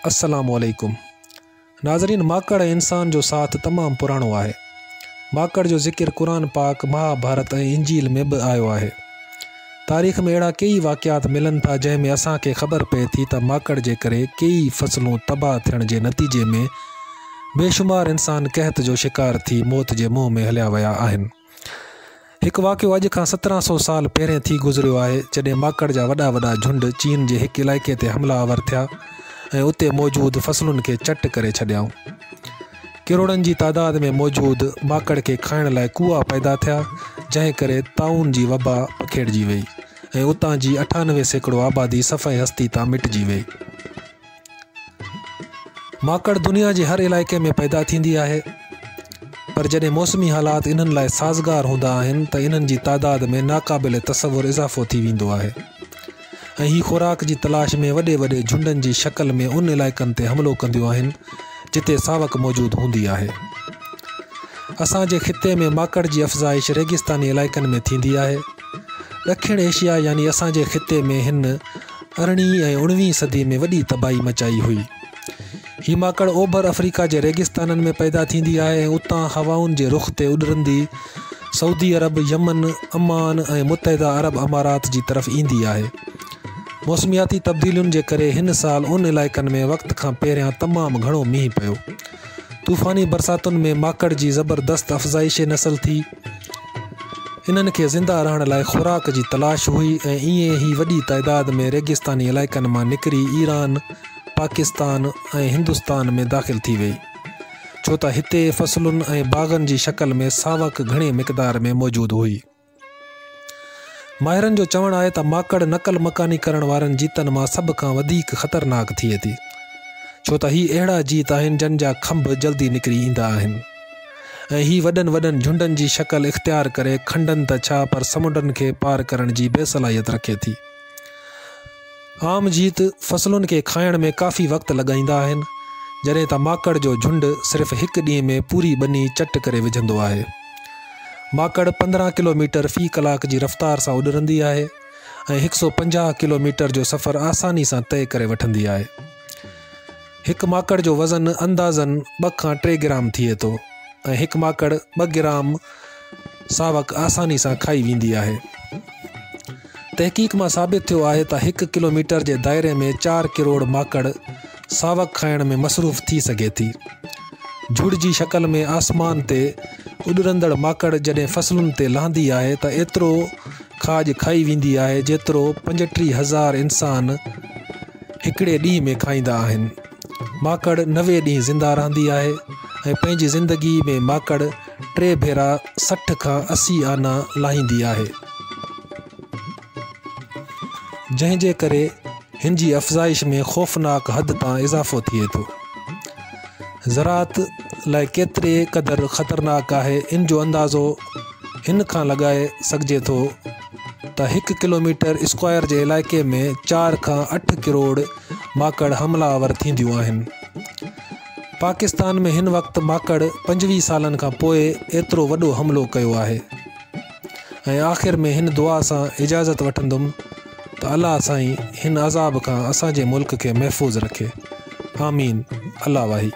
अस्सलामु अलैकुम नाज़रीन। माकड़ इंसान जो साथ तमाम पुराणो आहे। माकड़ जो ज़िक्र कुरान पाक, महाभारत ऐं इंजील में भी आयो आहे। तारीख़ में अड़ा कई वाक़ियात मिलन था जंहिंमें असांखे ख़बर पए थी त माकड़ जे करे कई फसलूं तबाह थियण जे नतीजे में बेशुमार इंसान कहत जो शिकार थी मौत जे मुंहं में हलिया विया आहिनि। हिकु वाक़ियो अॼु खां 1700 साल पहिरें थी गुज़रियो आहे जॾहिं माकड़ जा वॾा वॾा झुंड चीन जे हिकु इलाइक़े ते हमलावर थिया ऐं उते मौजूदु फसलुनि खे चट करे छॾियाऊं। किरोड़नि जी तादाद में मौजूदु माकड़ खे खाइण लाइ कुआ पैदा थिया, जंहिं करे ताउन जी वबा पखेड़िजी वई ऐं उतां जी 98% आबादी सफ़ाई हस्ती तां मिटिजी वई। माकड़ दुनिया जे हर इलाइक़े में पैदा थींदी आहे, पर जॾहिं मौसमी हालात इन्हनि लाइ साज़गार हूंदा आहिनि त इन्हनि जी तादाद में नाक़ाबिल तसवुर इज़ाफ़ो थी वेंदो आहे ऐं ही ख़ुराक जी तलाश में वॾे वॾे झुंडनि जी शक्ल में उन इलाइक़नि ते हमिलो कंदियूं आहिनि जिते सावक मौजूदु हूंदी आहे। असांजे ख़िते में माकड़ जी अफ़ज़ाइश रेगिस्तानी इलाइक़नि में थींदी आहे। ॾखिण एशिया यानी असांजे ख़िते में हिन 18वीं ऐं 19वीं सदी में वॾी तबाही मचाई हुई। ही माकड़ ओभर अफ्रीका जे रेगिस्ताननि में पैदा थींदी आहे ऐं उतां हवाउनि जे रुख़ ते उॾरंदी सऊदी अरब, यमन, अमान ऐं मुतहिदा अरब अमारात जी तरफ़ ईंदी आहे। मौसमियाती तब्दीलियुनि जे करे हिन साल उन इलाइक़नि में वक़्त खां पहिरियां तमामु घणो मींहुं पियो। तूफ़ानी बरसातुनि में माकड़ जी ज़बरदस्त अफ़ज़ाइश नस्ल थी। इन्हनि खे ज़िंदा रहण लाइ ख़ुराक जी तलाश हुई ऐं ईअं ई वॾी तइदाद में रेगिस्तानी इलाइक़नि मां निकिरी ईरान, पाकिस्तान ऐं हिंदुस्तान में दाख़िल थी वई, छो त हिते फसलुनि ऐं बाग़नि जी शक्ल में सावक घणे मिक़दार में मौजूदु हुई। माहिरनि जो चवणु आहे त माकड़ नक़ल मकानी करण वारनि जीतनि मां सभ खां वधीक ख़तरनाक थिए थी, छो त ही अहिड़ा जीत आहिनि जिन जा खंभ जल्दी निकिरी ईंदा आहिनि ऐं ही वॾनि वॾनि झुंडनि जी शक्ल इख़्तियार करे खंडनि त छा पर समुंडनि खे पार करण जी बेसलाहियत रखे थी। आम जीत फसलुनि खे खाइण में काफ़ी वक़्तु लॻाईंदा आहिनि, जॾहिं त माकड़ जो झुंड सिर्फ़ु हिकु ॾींहं में पूरी ॿनी चट करे विझंदो आहे। माकड़ 15 किलोमीटर फ़ी कलाक जी रफ़्तार सां उॾरंदी आहे ऐं 150 किलोमीटर जो सफ़र आसानी सां तय करे वठंदी आहे। हिकु माकड़ जो वज़न अंदाज़न 2 खां 3 ग्राम थिए थो ऐं हिकु माकड़ 2 ग्राम सावक आसानी सां खाई वेंदी आहे। तहक़ीक़ मां साबित थियो आहे त 1 किलोमीटर जे दायरे में 4 करोड़ माकड़ सावक खाइण में मसरूफ़ थी सघे थी। झुड़ जी शक्ल में आसमान ते उॾरंदड़ माकड़ जॾहिं फसलुनि ते लहंदी आहे त एतिरो खाज खाई वेंदी आहे जेतिरो 35,000 इंसान हिकिड़े ॾींहं में खाईंदा आहिनि। माकड़ 90 ॾींहं ज़िंदा रहंदी आहे ऐं पंहिंजी ज़िंदगी में माकड़ 3 भेरा 60 खां 80 आना लाहींदी आहे, जंहिंजे करे हिन जी अफ़ज़ाइश में ख़ौफ़नाक हद तां इज़ाफ़ो थिए थो। ज़राअत लाइ केतिरे क़दुरु ख़तरनाक आहे इन जो अंदाज़ो हिन खां लॻाए सघिजे थो त 1 किलोमीटर स्क्वायर जे इलाइक़े में 4 खां 8 करोड़ माकड़ हमलावर थींदियूं आहिनि। पाकिस्तान में हिन वक़्तु माकड़ 25 सालनि खां पोइ एतिरो वॾो हमिलो कयो आहे ऐं आख़िर में हिन दुआ सां इजाज़त वठंदुमि त अल्लाह साईं हिन अज़ाब खां असांजे मुल्क खे महफ़ूज़ रखे। आमीन। अल्लाह वाही।